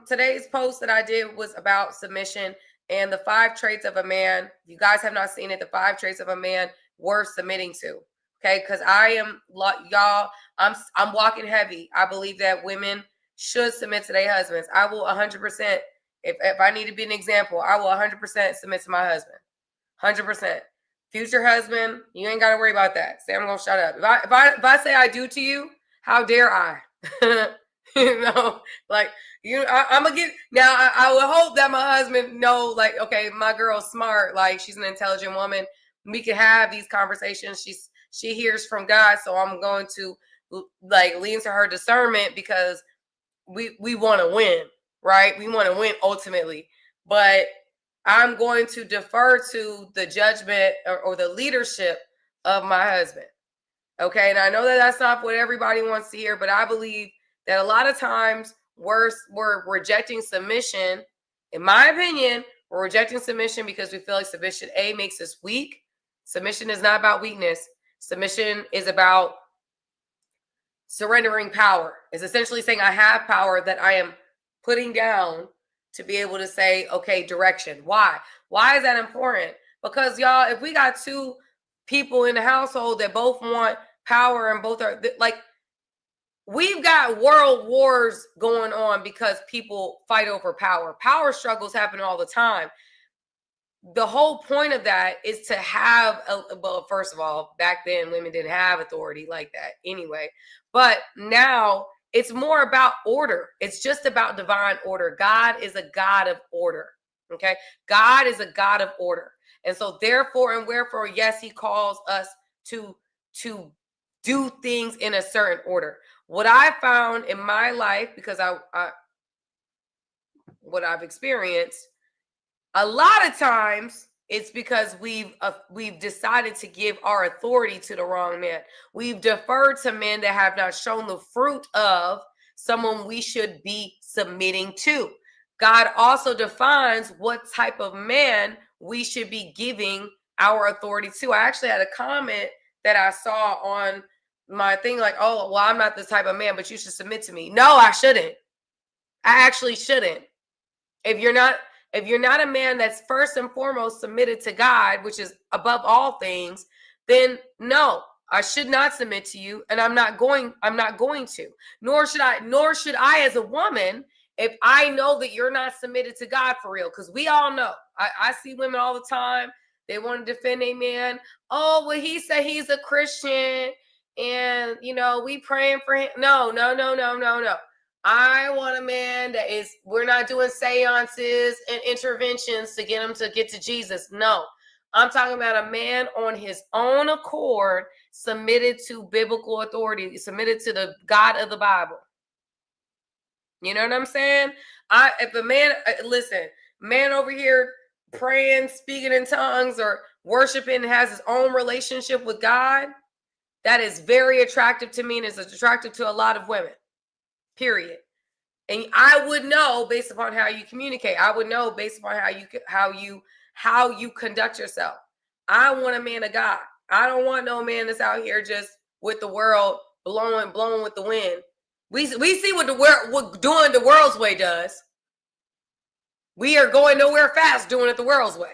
today's post that I did was about submission and the 5 traits of a man. If you guys have not seen it, the 5 traits of a man worth submitting to. Okay, because I am y'all. I'm walking heavy. I believe that women should submit to their husbands. I will 100%. If I need to be an example, I will 100% submit to my husband. 100%. Future husband, you ain't got to worry about that. Say I'm gonna shut up. If I say I do to you, how dare I? You know, like I'm gonna get now. I would hope that my husband know, like, okay, my girl's smart, like she's an intelligent woman. We can have these conversations. She hears from God, so I'm going to like lean to her discernment because we want to win, right? We want to win ultimately, but I'm going to defer to the judgment or the leadership of my husband. Okay, and I know that that's not what everybody wants to hear, but I believe that a lot of times we're rejecting submission. In my opinion, we're rejecting submission because we feel like submission, A, makes us weak. Submission is not about weakness. Submission is about surrendering power. It's essentially saying I have power that I am putting down to be able to say, okay, direction. Why? Why is that important? Because y'all, if we got 2 people in the household that both want power and both are like, we've got world wars going on because people fight over power. Power struggles happen all the time. The whole point of that is to have, well, first of all, back then women didn't have authority like that anyway. But now it's more about order. It's just about divine order. God is a God of order. Okay. God is a God of order. And so therefore and wherefore, yes, he calls us to do things in a certain order. What I found in my life, because what I've experienced, a lot of times it's because we've decided to give our authority to the wrong man. We've deferred to men that have not shown the fruit of someone we should be submitting to. God also defines what type of man we should be giving our authority to. I actually had a comment that I saw on my thing like, oh, well, I'm not this type of man, but you should submit to me. No, I shouldn't. I actually shouldn't. If you're not a man that's first and foremost submitted to God, which is above all things, then no, I should not submit to you, and I'm not going to. Nor should I as a woman, if I know that you're not submitted to God for real. Because we all know. I see women all the time. They want to defend a man. Oh, well, he said he's a Christian, and we praying for him. No. I want a man that we're not doing seances and interventions to get him to get to Jesus. No, I'm talking about a man on his own accord, submitted to biblical authority, submitted to the God of the Bible. You know what I'm saying? If a man, listen, man over here praying, speaking in tongues, or worshiping, has his own relationship with God, that is very attractive to me and is attractive to a lot of women. Period. And I would know based upon how you communicate. I would know based upon how you conduct yourself. I want a man of God. I don't want no man that's out here just with the world blowing with the wind. We see what doing the world's way does. We are going nowhere fast doing it the world's way.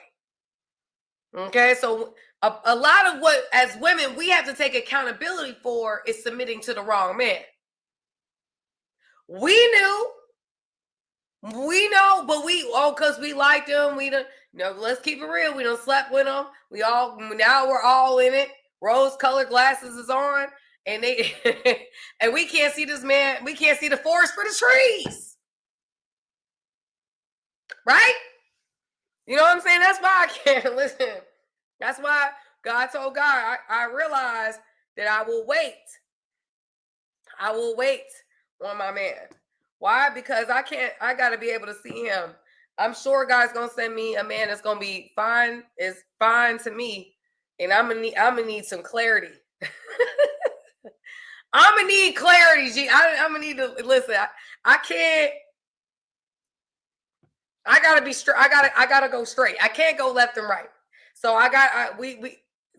Okay, so a lot of what as women we have to take accountability for is submitting to the wrong man. We know, but because we liked them, let's keep it real. We don't slept with them. Now we're all in it. Rose-colored glasses is on, and and we can't see this man. We can't see the forest for the trees, right? You know what I'm saying? That's why I can't listen. That's why God told God, I realized that I will wait. I will wait on my man. Why? Because I got to be able to see him. I'm sure God's going to send me a man that's going to be fine, is fine to me. And I'm going to need some clarity. I'm going to need clarity, G. I'm going to need to, listen, I can't, I got to be straight. I got to go straight. I can't go left and right. So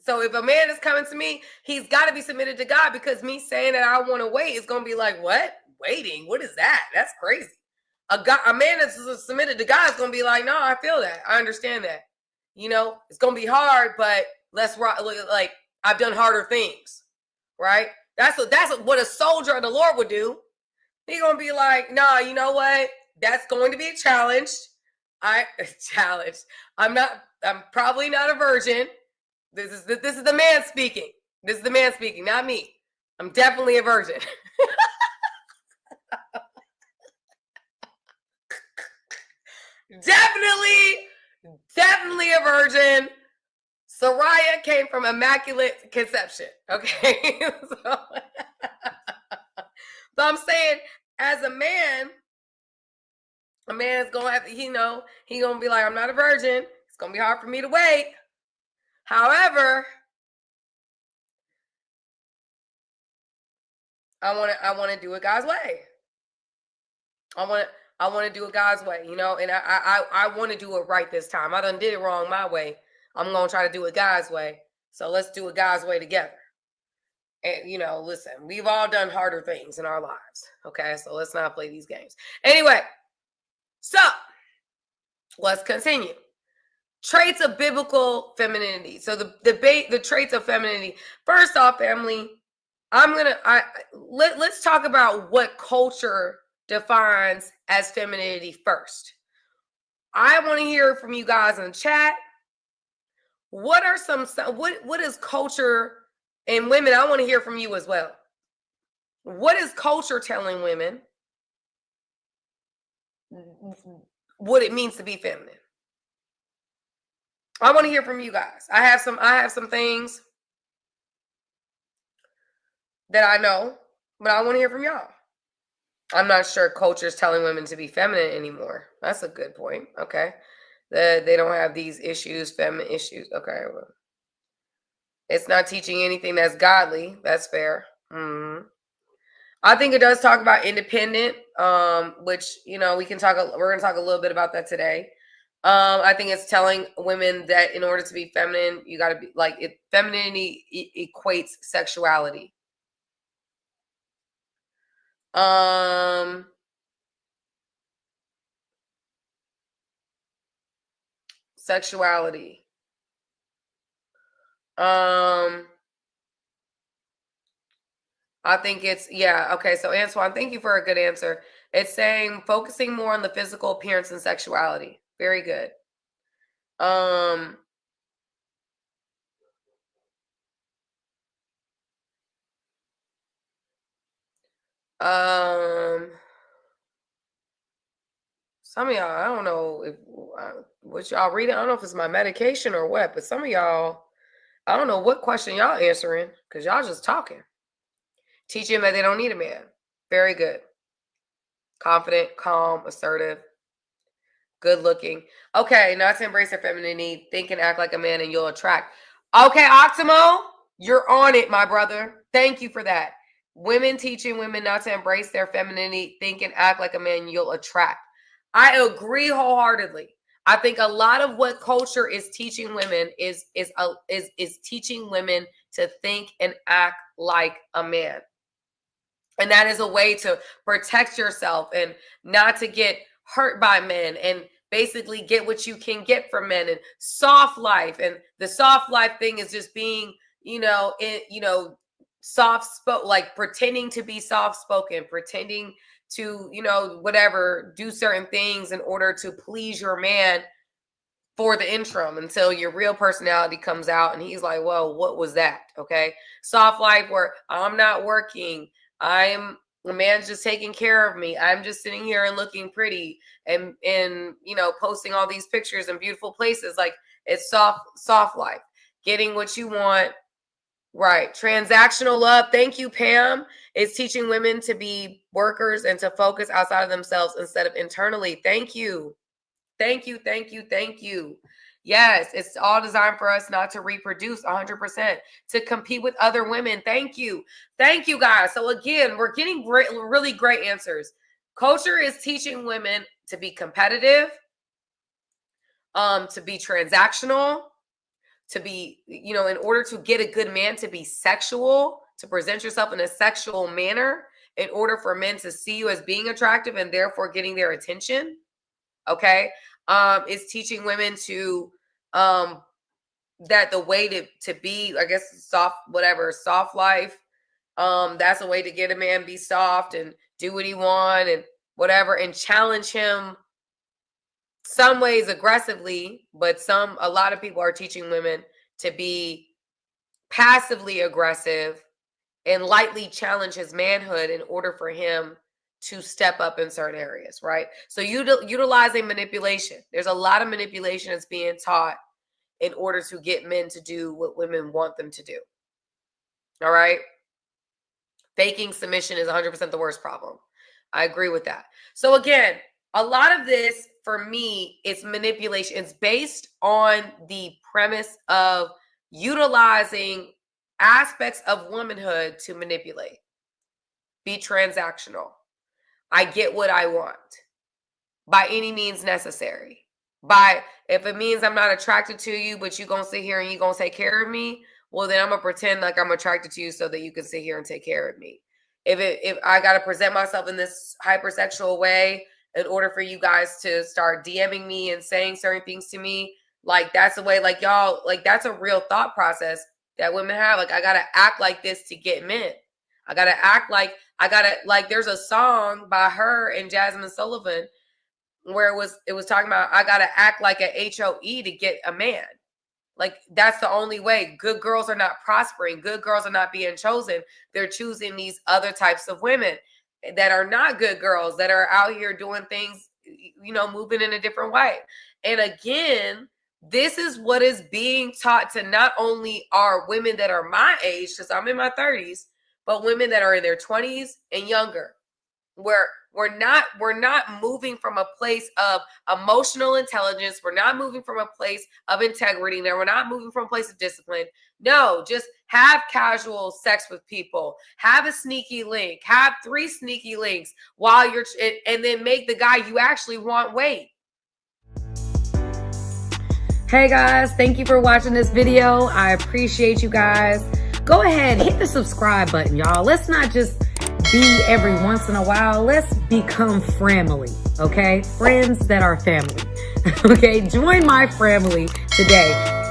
so if a man is coming to me, he's got to be submitted to God, because me saying that I want to wait is going to be like, what? Waiting? What is that? That's crazy. a man that's submitted to God is going to be like, no, I feel that. I understand that. You know, it's going to be hard, but let's rock. Like, I've done harder things, right? That's what a soldier of the Lord would do. He's going to be like, nah, you know what? That's going to be a challenge. Challenge. I'm probably not a virgin. This is the man speaking. This is the man speaking, not me. I'm definitely a virgin. Definitely a virgin. Soraya came from immaculate conception. Okay. So I'm saying, as a man's gonna have to, he gonna be like, I'm not a virgin. It's gonna be hard for me to wait. However, I want to do it God's way. I want to do it God's way, and I want to do it right this time. I done did it wrong my way. I'm gonna try to do it God's way. So let's do it God's way together. And listen, we've all done harder things in our lives. Okay, so let's not play these games. Anyway, so let's continue. Traits of biblical femininity. So the traits of femininity. First off, family, let's talk about what culture defines as femininity first. I want to hear from you guys in the chat. What are what is culture, and women, I want to hear from you as well. What is culture telling women what it means to be feminine? I want to hear from you guys. I have some things that I know, but I want to hear from y'all. I'm not sure culture is telling women to be feminine anymore. That's a good point. Okay. They don't have these issues, feminine issues. Okay. Well, it's not teaching anything that's godly. That's fair. Mm-hmm. I think it does talk about independent, which, we're going to talk a little bit about that today. I think it's telling women that in order to be feminine, you got to be like femininity equates sexuality. Sexuality. I think it's, okay. So Antoine, thank you for a good answer. It's saying focusing more on the physical appearance and sexuality. Very good. Some of y'all, I don't know if what y'all reading. I don't know if it's my medication or what, but some of y'all, I don't know what question y'all answering because y'all just talking. Teaching that they don't need a man. Very good. Confident, calm, assertive, good looking. Okay, not to embrace their femininity. Think and act like a man and you'll attract. Okay, Octimo, you're on it, my brother. Thank you for that. Women teaching women not to embrace their femininity. Think and act like a man you'll attract. I agree wholeheartedly. I think a lot of what culture is teaching women is teaching women to think and act like a man. And that is a way to protect yourself and not to get hurt by men and basically get what you can get from men and soft life. And the soft life thing is just being, soft spoken, like pretending to be soft spoken, pretending to, whatever, do certain things in order to please your man for the interim until your real personality comes out and he's like, well, what was that? Okay. Soft life where I'm not working. The man's just taking care of me. I'm just sitting here and looking pretty and posting all these pictures in beautiful places. Like it's soft life, getting what you want. Right. Transactional love. Thank you, Pam. It's teaching women to be workers and to focus outside of themselves instead of internally. Thank you. Thank you. Thank you. Thank you. Yes, it's all designed for us not to reproduce 100%, to compete with other women. Thank you. Thank you, guys. So again, we're getting really great answers. Culture is teaching women to be competitive, to be transactional, to be, in order to get a good man, to be sexual, to present yourself in a sexual manner in order for men to see you as being attractive and therefore getting their attention. Okay. It's teaching women to that the way to be, I guess, soft life. That's a way to get a man, be soft and do what he want and whatever, and challenge him some ways aggressively, but a lot of people are teaching women to be passively aggressive and lightly challenge his manhood in order for him to step up in certain areas, right? So utilizing manipulation. There's a lot of manipulation that's being taught in order to get men to do what women want them to do. All right? Faking submission is 100% the worst problem. I agree with that. So again, a lot of this for me is manipulation. It's based on the premise of utilizing aspects of womanhood to manipulate. Be transactional. I get what I want by any means necessary. If it means I'm not attracted to you, but you're going to sit here and you're going to take care of me, well, then I'm going to pretend like I'm attracted to you so that you can sit here and take care of me. If I got to present myself in this hypersexual way in order for you guys to start DMing me and saying certain things to me, like that's the way, like y'all, like that's a real thought process that women have. Like, I got to act like this to get men. I got to act like, there's a song by her and Jasmine Sullivan where it was talking about, I got to act like a HOE to get a man. Like, that's the only way. Good girls are not prospering. Good girls are not being chosen. They're choosing these other types of women that are not good girls, that are out here doing things, moving in a different way. And again, this is what is being taught to not only our women that are my age, because I'm in my 30s, but women that are in their 20s and younger, where we're not moving from a place of emotional intelligence. We're not moving from a place of integrity. Now, we're not moving from a place of discipline. No, just have casual sex with people. Have a sneaky link. Have 3 sneaky links while you're, and then make the guy you actually want wait. Hey guys, thank you for watching this video. I appreciate you guys. Go ahead, hit the subscribe button, y'all. Let's not just be every once in a while. Let's become family, okay? Friends that are family, okay? Join my family today.